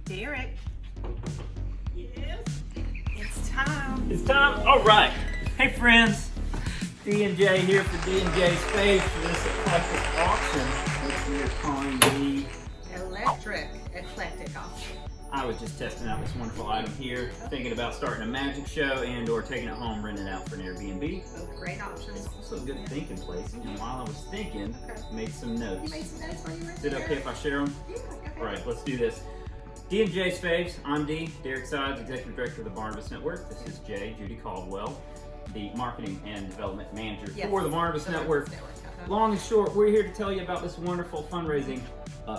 Derek. Yes. It's time. It's time. All right. Hey friends, D&J here for D&J's Faves for this eclectic auction, which we are calling the Eclectic auction. I was just testing out this wonderful item here, thinking about starting a magic show and or taking it home, renting it out for an Airbnb. Both great options. It's also a good thinking place. And while I was thinking, made some notes. You made some notes while you were Is it okay if I share them? Yeah, go ahead. All right, let's do this. D&J's Faves. I'm D. Derek Sides, Executive Director of the Barnabas Network. This is Jay, Judy Caldwell, the Marketing and Development Manager for the Barnabas Network. Long and short, we're here to tell you about this wonderful fundraising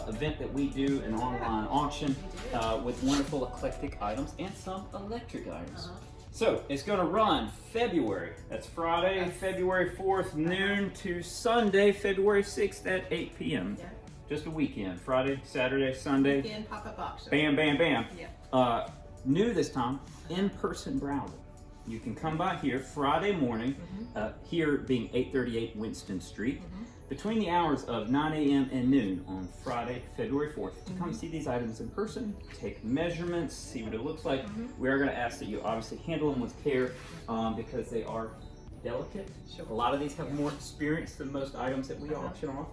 event that we do, an online auction with wonderful eclectic items and some electric items. So it's going to run February, that's Friday, February 4th, noon to Sunday, February 6th at 8 p.m. Yeah. Just a weekend, Friday, Saturday, Sunday. Weekend pop-up auction. Bam, bam, bam. Yeah. New this time, in-person browsing. You can come by here Friday morning, here being 838 Winston Street, between the hours of 9 a.m. and noon on Friday, February 4th, to come see these items in person, take measurements, see what it looks like. We are going to ask that you obviously handle them with care because they are delicate. A lot of these have more experience than most items that we auction off.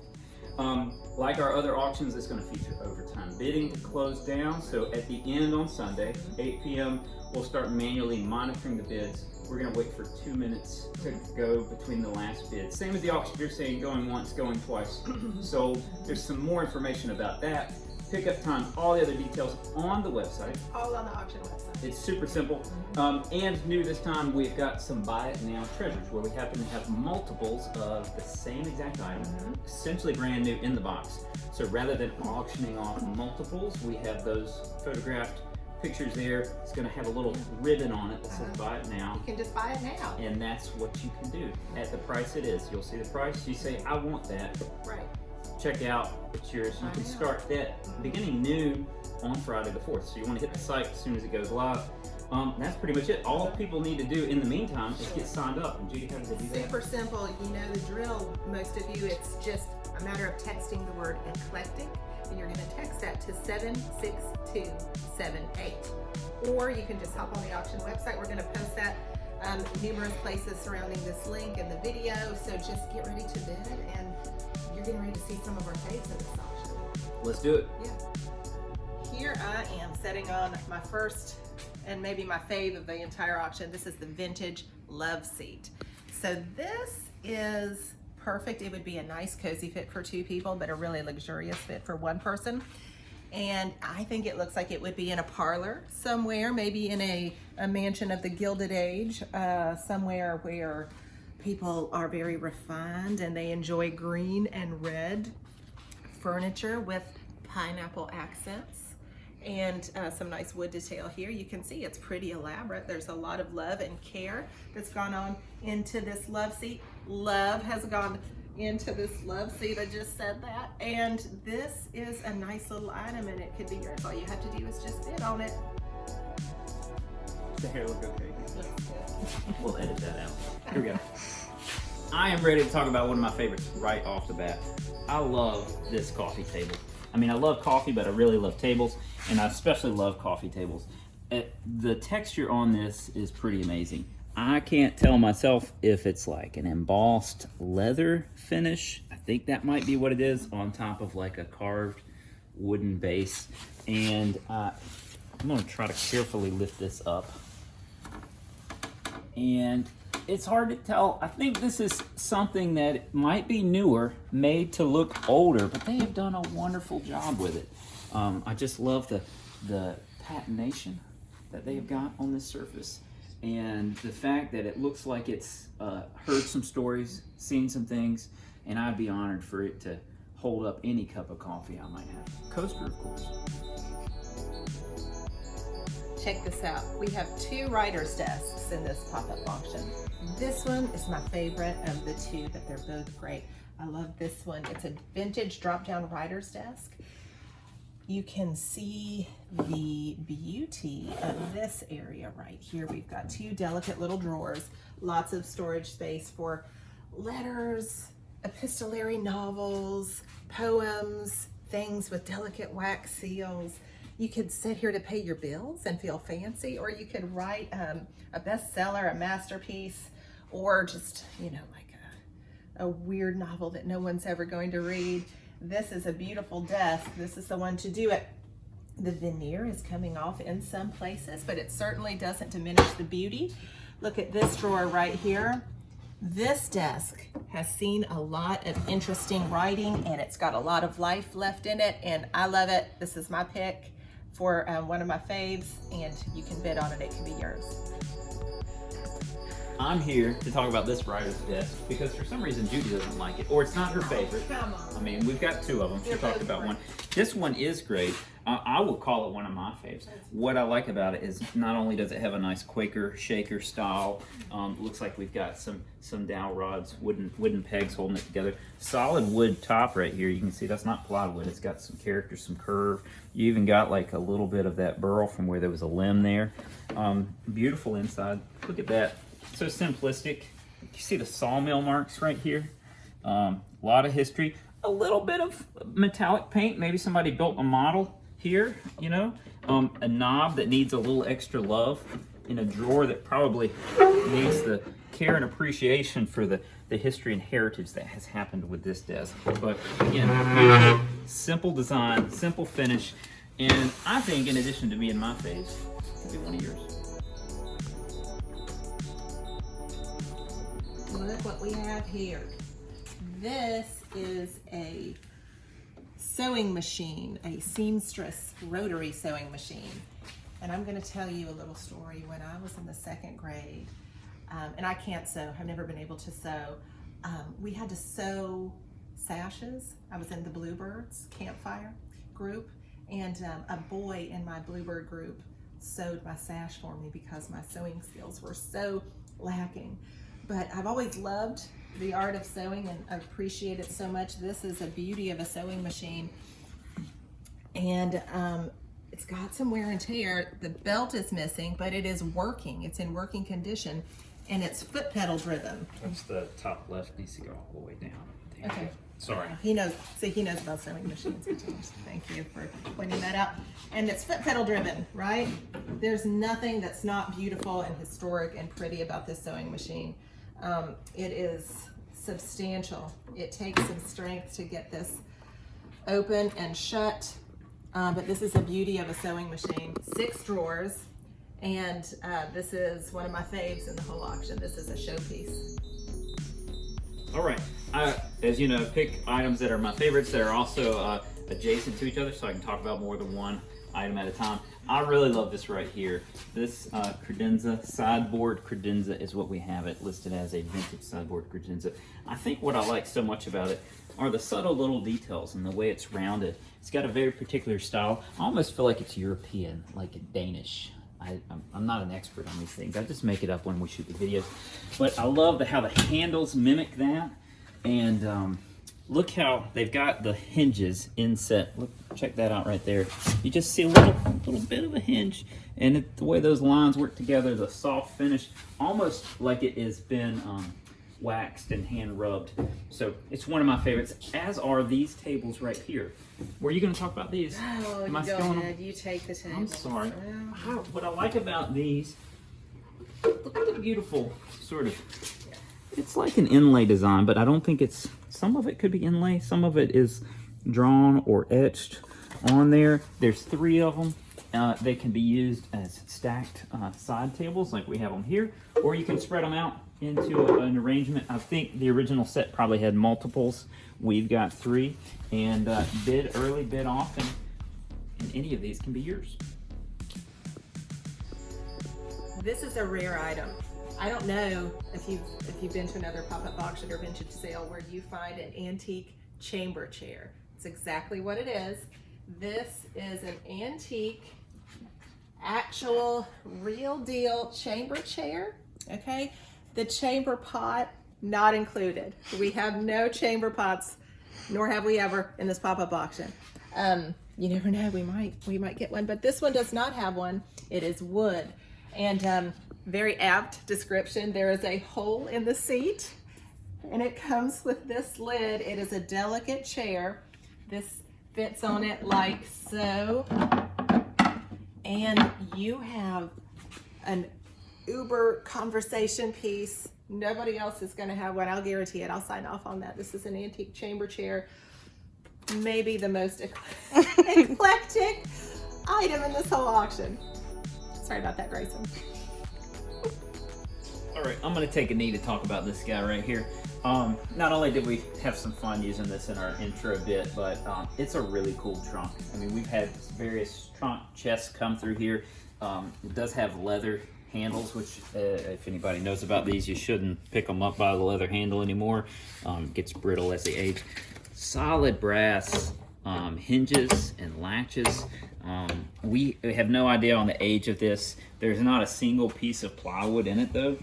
Like our other auctions, it's going to feature overtime bidding to close down. So at the end on Sunday, 8 p.m., we'll start manually monitoring the bids. We're going to wait for 2 minutes to go between the last bid. Same as the auction, you're saying going once, going twice. So there's some more information about that. Pickup time, all the other details on the website. All on the auction website. It's super simple. And new this time, we've got some buy it now treasures where we happen to have multiples of the same exact item, essentially brand new in the box. So rather than auctioning off multiples, we have those photographed pictures there. It's going to have a little ribbon on it that says buy it now. You can just buy it now. And that's what you can do at the price it is. You'll see the price. You say, I want that. Right. Check out, it's yours. You can start that beginning noon on Friday the 4th. So you want to hit the site as soon as it goes live. That's pretty much it. All people need to do in the meantime is get signed up. And Judy, how does they do that? Super simple. You know the drill, most of you. It's just a matter of texting the word eclectic, and you're going to text that to 76278. Or you can just hop on the auction website. We're going to post that numerous places surrounding this link in the video. So just get ready to bid, and you're getting ready to see some of our faves in this auction. Let's do it. Yeah. Here I am setting on my first and maybe my fave of the entire auction. This is the vintage love seat. So this is perfect. It would be a nice cozy fit for two people, but a really luxurious fit for one person. And I think it looks like it would be in a parlor somewhere, maybe in a mansion of the Gilded Age, somewhere where people are very refined and they enjoy green and red furniture with pineapple accents and some nice wood detail here. You can see it's pretty elaborate. There's a lot of love and care that's gone on into this love seat. Love has gone into this love seat. I just said that. And this is a nice little item and it could be yours. All you have to do is just bid on it. Does the hair look okay? We'll edit that out. Here we go. I am ready to talk about one of my favorites right off the bat. I love this coffee table. I mean, I love coffee, but I really love tables, and I especially love coffee tables. The texture on this is pretty amazing. I can't tell myself if it's like an embossed leather finish. I think that might be what it is, on top of like a carved wooden base. And I'm gonna try to carefully lift this up. And it's hard to tell. I think this is something that might be newer, made to look older, but they have done a wonderful job with it. I just love the patination that they have got on this surface, and the fact that it looks like it's heard some stories, seen some things, and I'd be honored for it to hold up any cup of coffee I might have. Coaster, of course. Check this out. We have two writer's desks in this pop-up auction. This one is my favorite of the two, but they're both great. I love this one. It's a vintage drop-down writer's desk. You can see the beauty of this area right here. We've got two delicate little drawers, lots of storage space for letters, epistolary novels, poems, things with delicate wax seals. You could sit here to pay your bills and feel fancy, or you could write a bestseller, a masterpiece, or just, you know, like a weird novel that no one's ever going to read. This is a beautiful desk. This is the one to do it. The veneer is coming off in some places, but it certainly doesn't diminish the beauty. Look at this drawer right here. This desk has seen a lot of interesting writing, and it's got a lot of life left in it, and I love it. This is my pick for one of my faves, and you can bid on it. It can be yours. I'm here to talk about this writer's desk because for some reason Judy doesn't like it, or it's not her favorite. Come on. I mean, we've got two of them. She talked about one. This one is great. I will call it one of my faves. What I like about it is not only does it have a nice Quaker shaker style, looks like we've got some dowel rods, wooden pegs holding it together. Solid wood top right here. You can see that's not plywood. It's got some character, some curve. You even got like a little bit of that burl from where there was a limb there. Beautiful inside. Look at that. So simplistic. You see the sawmill marks right here. A lot of history. A little bit of metallic paint. Maybe somebody built a model here, you know. A knob that needs a little extra love. In a drawer that probably needs the care and appreciation for the history and heritage that has happened with this desk. But again, simple design, simple finish. And I think in addition to being my faves, it could be one of yours. Look what we have here. This is a sewing machine, a seamstress rotary sewing machine. And I'm going to tell you a little story. When I was in the 2nd grade, and I can't sew, I've never been able to sew, we had to sew sashes. I was in the Bluebirds campfire group, and a boy in my Bluebird group sewed my sash for me because my sewing skills were so lacking. But I've always loved the art of sewing and I appreciate it so much. This is a beauty of a sewing machine. And it's got some wear and tear. The belt is missing, but it is working. It's in working condition, and it's foot pedal driven. That's the top left needs to go all the way down. There. Okay. Sorry. He knows. See, he knows about sewing machines. Thank you for pointing that out. And it's foot pedal driven, right? There's nothing that's not beautiful and historic and pretty about this sewing machine. It is substantial. It takes some strength to get this open and shut, but this is a beauty of a sewing machine. 6 drawers, and this is one of my faves in the whole auction. This is a showpiece. All right. As you know, pick items that are my favorites that are also adjacent to each other, so I can talk about more than one item at a time. I really love this right here. This credenza, sideboard credenza is what we have it listed as, a vintage sideboard credenza. I think what I like so much about it are the subtle little details and the way it's rounded. It's got a very particular style. I almost feel like it's European, like Danish. I'm not an expert on these things. I just make it up when we shoot the videos. But I love how the handles mimic that. And look how they've got the hinges inset. Look, check that out right there. You just see a little bit of a hinge, and the way those lines work together, the soft finish, almost like it has been waxed and hand rubbed. So it's one of my favorites, as are these tables right here. Were you going to talk about these? Oh, Am I go stealing ahead. You take the table. I'm sorry. What I like about these, look at the beautiful sort of, it's like an inlay design, but I don't think it's, some of it could be inlay, some of it is drawn or etched on there. There's 3 of them. They can be used as stacked side tables like we have them here, or you can spread them out into an arrangement. I think the original set probably had multiples. We've got 3, and bid early, bid often, and any of these can be yours. This is a rare item. I don't know if you've been to another pop-up auction or vintage sale where you find an antique chamber chair. It's exactly what it is. This is an antique, actual, real deal chamber chair, okay? The chamber pot, not included. We have no chamber pots, nor have we ever in this pop-up auction. You never know, we might get one, but this one does not have one. It is wood. And very apt description, there is a hole in the seat, and it comes with this lid. It is a delicate chair. This fits on it like so. And you have an uber conversation piece. Nobody else is going to have one. I'll guarantee it. I'll sign off on that. This is an antique chamber chair. Maybe the most eclectic item in this whole auction. Sorry about that, Grayson. All right, I'm going to take a knee to talk about this guy right here. Not only did we have some fun using this in our intro bit, but it's a really cool trunk. I mean, we've had various trunk chests come through here. It does have leather handles, which if anybody knows about these, you shouldn't pick them up by the leather handle anymore. It gets brittle as they age. Solid brass hinges and latches. We have no idea on the age of this. There's not a single piece of plywood in it though.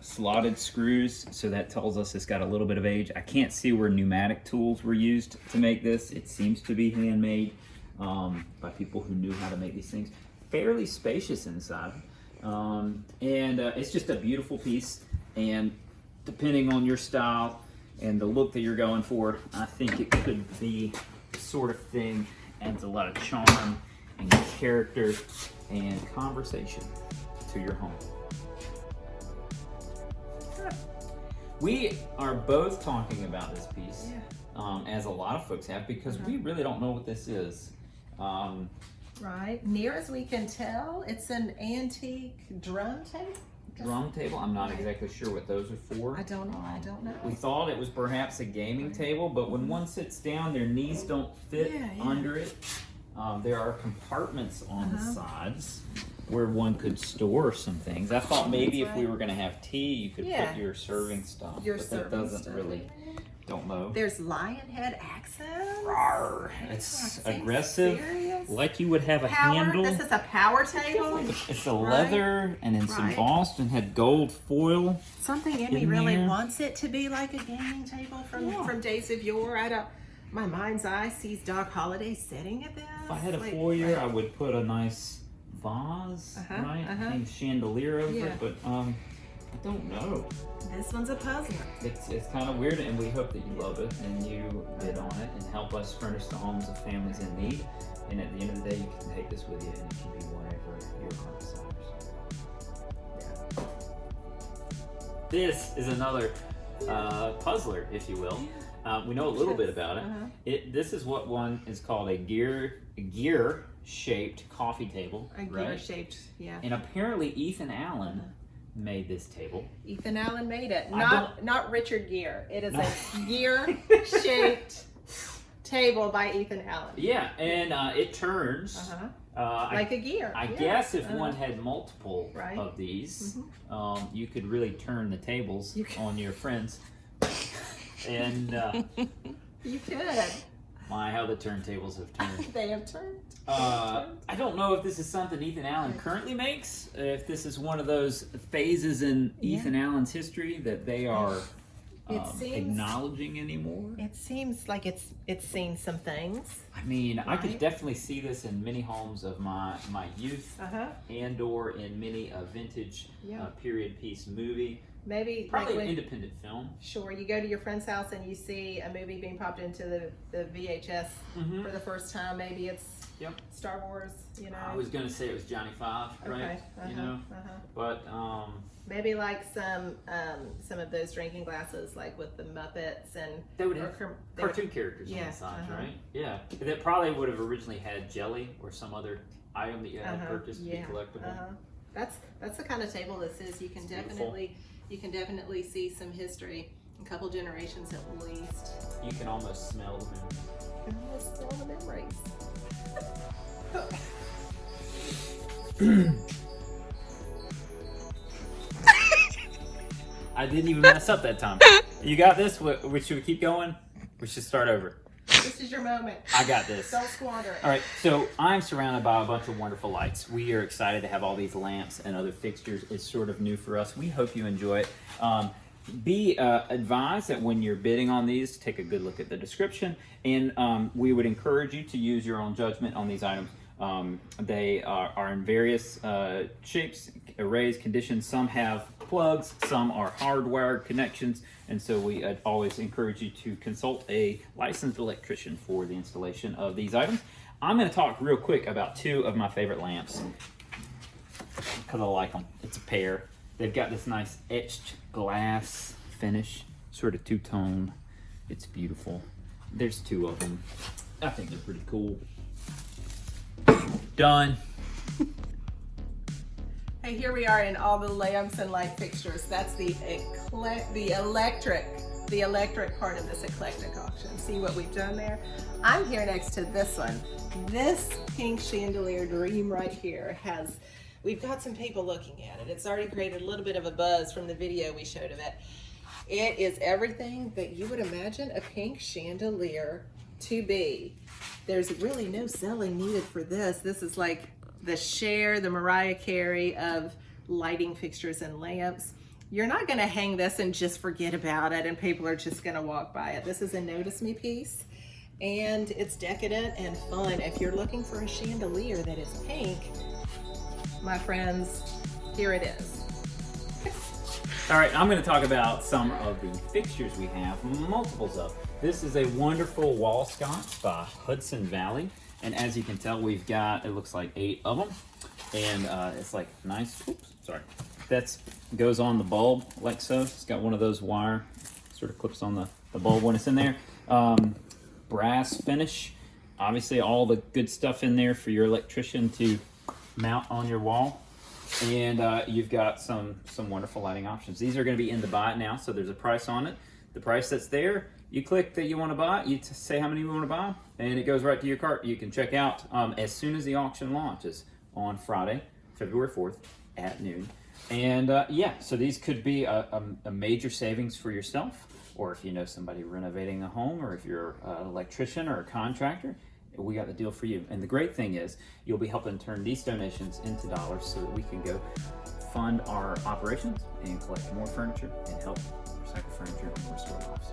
Slotted screws, so that tells us it's got a little bit of age. I can't see where pneumatic tools were used to make this. It seems to be handmade by people who knew how to make these things. Fairly spacious inside. It's just a beautiful piece, and depending on your style and the look that you're going for, I think it could be the sort of thing adds a lot of charm and character and conversation to your home. We are both talking about this piece, as a lot of folks have, because we really don't know what this is. Right, near as we can tell, it's an antique drum table. Drum table? I'm not exactly sure what those are for. I don't know. We thought it was perhaps a gaming table, but when one sits down, their knees don't fit under it. There are compartments on the sides where one could store some things. I thought maybe if we were going to have tea, you could put your serving stuff, but that doesn't really. Don't know. There's lion head accents. Rawr. It's aggressive, like you would have a handle. This is a power table. It's a leather, and it's embossed and had gold foil. Something in me really wants it to be like a gaming table from days of yore. My mind's eye sees Doc Holliday sitting at this. If I had a foyer, I would put a nice vase, and chandelier over it, but I don't know. This one's a puzzler. It's kind of weird, and we hope that you love it and you bid on it and help us furnish the homes of families in need. And at the end of the day, you can take this with you, and it can be whatever your heart desires. This is another puzzler, if you will. We know a little bit about it. This is what one is called a gear-shaped coffee table. A gear-shaped, And apparently Ethan Allen made this table. Ethan Allen made it, not Richard Gere. It is a gear-shaped table by Ethan Allen. Yeah, and it turns like a gear. I guess if one had multiple of these, you could really turn the tables on your friends. And you could. My, how the turntables have turned. They have turned. I don't know if this is something Ethan Allen currently makes, if this is one of those phases in Ethan Allen's history that they are acknowledging anymore. It seems like it's seen some things. I mean, I could definitely see this in many homes of my youth, and or in many vintage period piece movie. Maybe probably an independent film. Sure, you go to your friend's house and you see a movie being popped into the VHS for the first time. Maybe it's Star Wars. You know, I was going to say it was Johnny Five, right? You know, but maybe like some of those drinking glasses, like with the Muppets and they would have cartoon characters on the sides, right? Yeah, that probably would have originally had jelly or some other item that you had purchased to be collectible. That's the kind of table this is. You can definitely see some history, a couple generations at least. You can almost smell the memories. You can almost smell the memories. I didn't even mess up that time. You got this? Should we keep going? We should start over. This is your moment. I got this. Don't squander it. All right, so I'm surrounded by a bunch of wonderful lights. We are excited to have all these lamps and other fixtures. It's sort of new for us. We hope you enjoy it. Be advised that when you're bidding on these, take a good look at the description, and we would encourage you to use your own judgment on these items. They are in various shapes, arrays, conditions. Some have plugs, some are hardwired connections, and so we always encourage you to consult a licensed electrician for the installation of these items. I'm going to talk real quick about two of my favorite lamps because I like them. It's a pair. They've got this nice etched glass finish, sort of two-tone. It's beautiful. There's two of them. I think they're pretty cool. Done. Hey, here we are in all the lamps and light fixtures. That's the electric part of this eclectic auction. See what we've done there? I'm here next to this one. This pink chandelier dream right here we've got some people looking at it. It's already created a little bit of a buzz from the video we showed of it. It is everything that you would imagine a pink chandelier to be. There's really no selling needed for this. This is like the Cher, the Mariah Carey of lighting fixtures and lamps. You're not gonna hang this and just forget about it and people are just gonna walk by it. This is a notice me piece and it's decadent and fun. If you're looking for a chandelier that is pink, my friends, here it is. All right, I'm going to talk about some of the fixtures we have, multiples of. This is a wonderful wall sconce by Hudson Valley. And as you can tell, we've got, it looks like 8 of them. And it's like nice, oops, sorry. That goes on the bulb like so. It's got one of those wire, sort of clips on the bulb when it's in there. Brass finish. Obviously all the good stuff in there for your electrician to mount on your wall. And you've got some wonderful lighting options. These are going to be in the buy it now, so there's a price on it. The price that's there, you click that you want to buy, you say how many you want to buy, and it goes right to your cart. You can check out as soon as the auction launches on Friday, February 4th at noon. And yeah, so these could be a major savings for yourself, or if you know somebody renovating a home, or if you're an electrician or a contractor, we got the deal for you. And the great thing is you'll be helping turn these donations into dollars so that we can go fund our operations and collect more furniture and help recycle furniture and restore lives.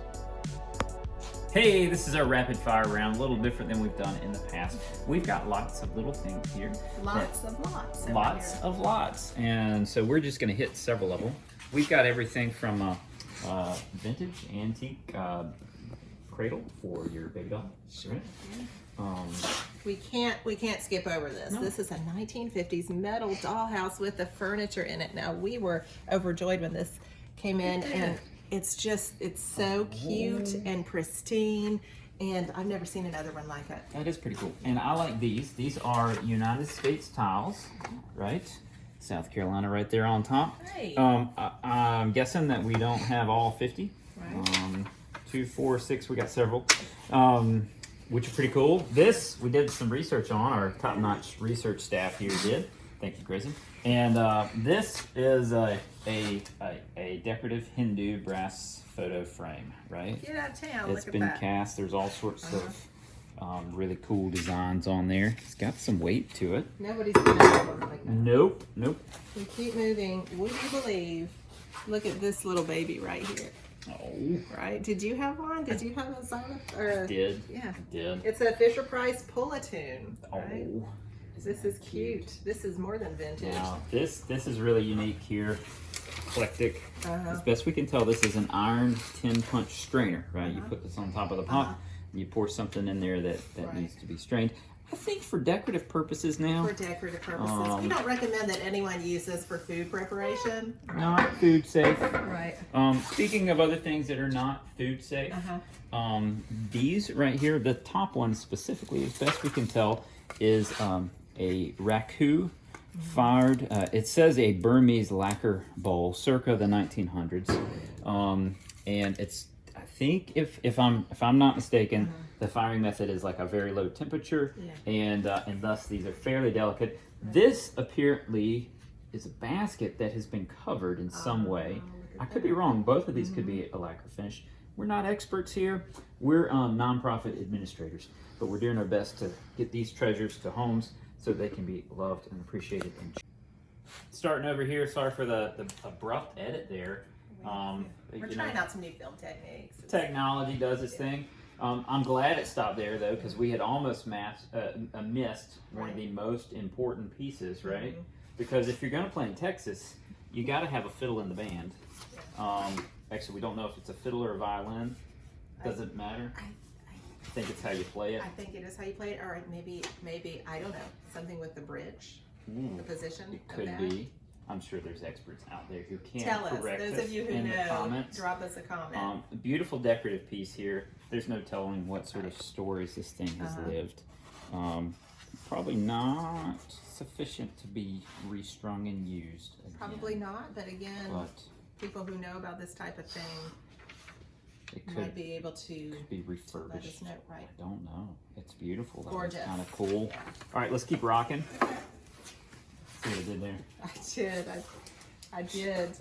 Hey, this is our rapid fire round, a little different than we've done in the past. We've got lots of little things here. Lots of lots. Lots of lots. And so we're just gonna hit several of them. We've got everything from vintage antique cradle for your baby doll. Sure. We can't skip over this. No. This is a 1950s metal dollhouse with the furniture in it. Now we were overjoyed when this came in, and it's so cute and pristine, and I've never seen another one like it. That is pretty cool. And I like these. These are United States tiles, right? South Carolina right there on top. Right. I'm guessing that we don't have all 50. Right. 2, 4, 6, we got several. Which are pretty cool. This, we did some research on, our top-notch research staff here did. Thank you, Gracie. And this is a decorative Hindu brass photo frame, right? Get out of town, It's been cast. There's all sorts of really cool designs on there. It's got some weight to it. Nobody's gonna have one like that. Nope. We keep moving. Would you believe? Look at this little baby right here. Oh. Right? Did you have one? Did you have a Zona? Or Did. Yeah. Did. It's a Fisher Price Pull-A-Tune. Right? Oh. This is cute. This is more than vintage. Now, this is really unique here. Eclectic. As best we can tell, this is an iron 10-punch strainer, right? You put this on top of the pot, and you pour something in there that needs to be strained. I think for decorative purposes now. For decorative purposes. We don't recommend that anyone use this for food preparation. Not food safe. Right. Speaking of other things that are not food safe, these right here, the top one specifically, as best we can tell, is a raku fired. It says a Burmese lacquer bowl, circa the 1900s, and it's. I think if I'm not mistaken, the firing method is like a very low temperature, and thus these are fairly delicate. This apparently is a basket that has been covered in some way. I could be wrong. Both of these could be a lacquer finish. We're not experts here. We're nonprofit administrators, but we're doing our best to get these treasures to homes so they can be loved and appreciated. Starting over here, sorry for the abrupt edit there. We're trying out some new film techniques. Technology does its thing. I'm glad it stopped there though, because we had almost missed one of the most important pieces, right? Because if you're going to play in Texas, you got to have a fiddle in the band. Actually, we don't know if it's a fiddle or a violin. Does it matter? I I think it's how you play it. I think it is how you play it, or maybe I don't know, something with the bridge, the position. It could be. I'm sure there's experts out there who can Tell us, correct those us of you who in the know, comments. drop us a comment. Beautiful decorative piece here. There's no telling what sort of stories this thing has lived. Probably not sufficient to be restrung and used again. Probably not, but again, people who know about this type of thing might be able to be refurbished. Let us know, right? I don't know. It's beautiful. Gorgeous. Kind of cool. Yeah. All right, let's keep rocking. See what I did there? I did.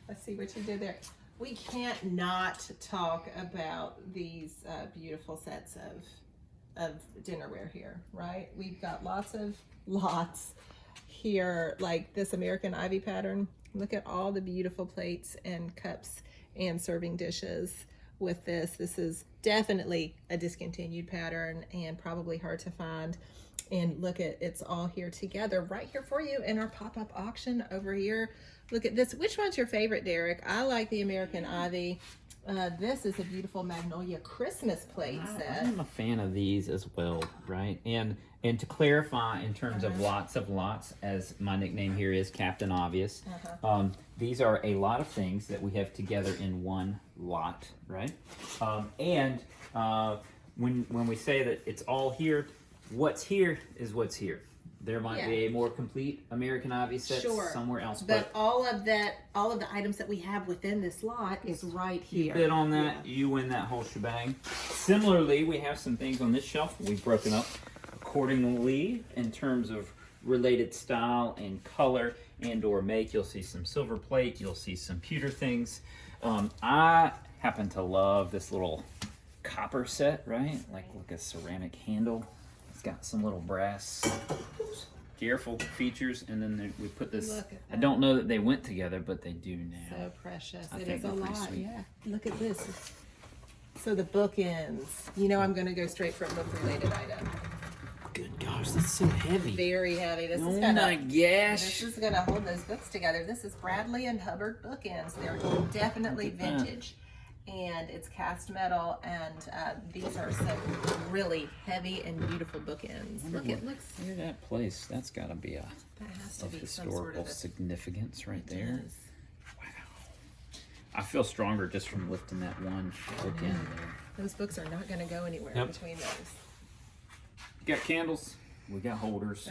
I see what you did there. We can't not talk about these beautiful sets of dinnerware here, right? We've got lots here, like this American Ivy pattern. Look at all the beautiful plates and cups and serving dishes with this. This is definitely a discontinued pattern and probably hard to find. And look at, it's all here together right here for you in our pop-up auction over here. Look at this. Which one's your favorite, Derek? I like the American Ivy. This is a beautiful Magnolia Christmas plate set. I'm a fan of these as well, right? And to clarify, in terms of lots, as my nickname here is Captain Obvious, these are a lot of things that we have together in one lot, right? When we say that it's all here, what's here is what's here. There might be a more complete American Ivy set somewhere else. But all of the items that we have within this lot is right here. You bid on that, you win that whole shebang. Similarly, we have some things on this shelf we've broken up accordingly in terms of related style and color and or make. You'll see some silver plate, you'll see some pewter things. I happen to love this little copper set, right? Like a ceramic handle. It's got some little brass, careful features, and then we put this. I don't know that they went together, but they do now. So precious. It is a lot. Yeah. Look at this. So the bookends. You know, I'm going to go straight for a book-related item. Good gosh, that's so heavy. Very heavy. This is This is gonna hold those books together. This is Bradley and Hubbard bookends. They're definitely vintage. And it's cast metal, and these are some really heavy and beautiful bookends. Look at Look at that place. That's got to be of historical significance right there. Wow. I feel stronger just from lifting that one bookend there. Those books are not going to go anywhere between those. We got candles. We got holders.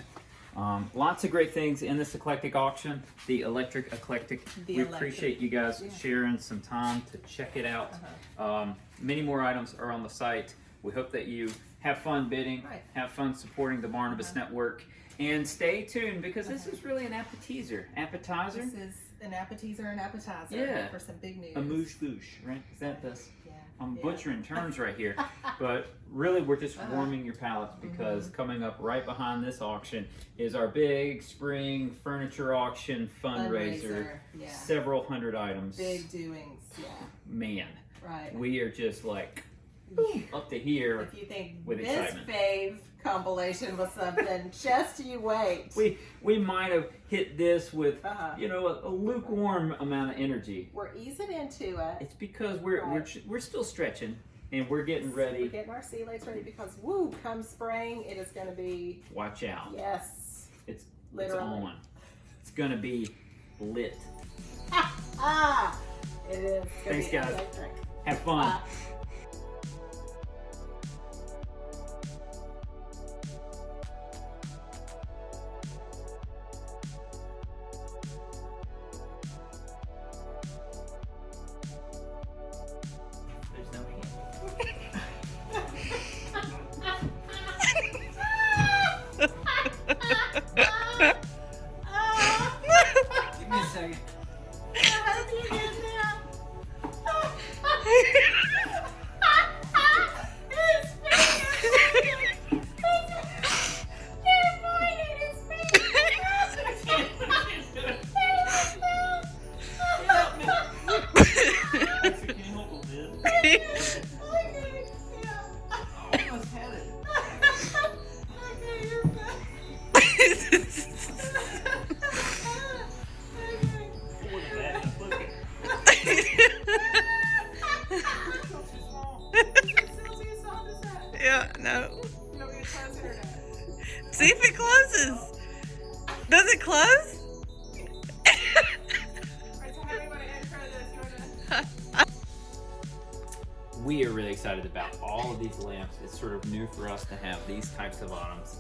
Lots of great things in this eclectic auction. The Eclectic. We appreciate you guys sharing some time to check it out. Many more items are on the site. We hope that you have fun bidding, have fun supporting the Barnabas Network, and stay tuned because this is really an appetizer. This is an appetizer for some big news. A moosh-goosh, right? Is that this? I'm butchering terms right here, but really we're just warming your palates because coming up right behind this auction is our big spring furniture auction fundraiser. Several hundred items. Big doings, Man, right. We are just like up to here if you think with this excitement. Fave compilation was something, just you wait. We might have hit this with a lukewarm amount of energy. We're easing into it. It's because we're still stretching and we're getting ready. We're getting our sea legs ready because come spring it is going to be. Watch out. Yes. It's literally. It's on. It's going to be lit. It is. Thanks, guys. Electric. Have fun. it close? We are really excited about all of these lamps. It's sort of new for us to have these types of items.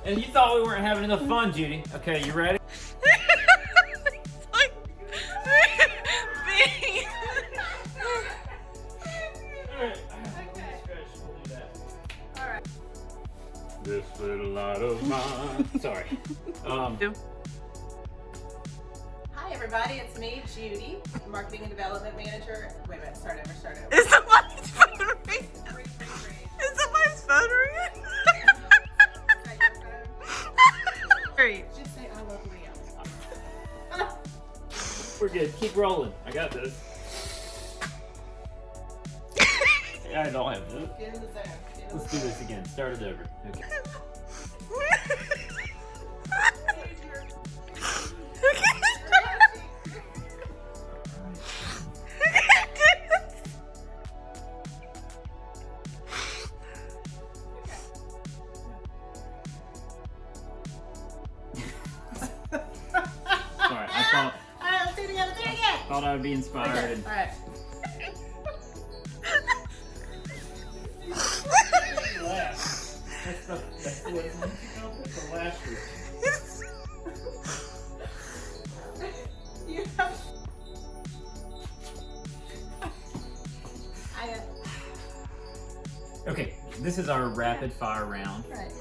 And you thought we weren't having enough fun, Judy. Okay, you ready? It's like being... This little light of mine. Sorry. Hi everybody, it's me, Judy, Marketing and Development Manager. Wait a minute, start over. Is somebody's phone ringing? Ring. Is somebody's phone ringing? Is that your phone? Great. Just say I love Leo. We're good. Keep rolling. I got this. I don't have this. Get in the zone. Let's do this again. Start it over. Okay. Sorry, I thought I would be inspired. Okay, And all right. That's the way the last You have... Okay, this is our rapid fire round. Right.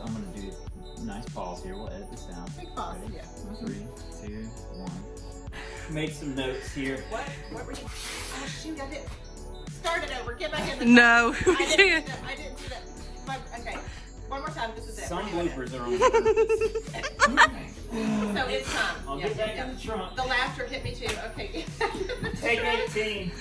I'm gonna do a nice pause here. We'll edit this down. Big pause, Ready? yeah. 3, 2, 1. Made some notes here. What were you... Oh shoot, I didn't... Start it over, get back in the... No, we I didn't can't. do that. Okay, one more time, this is it. Some We're doing it. bloopers are on purpose. So it's time. I'll Yeah, get back yeah. in the trunk. The laughter hit me too. Okay. Take 18.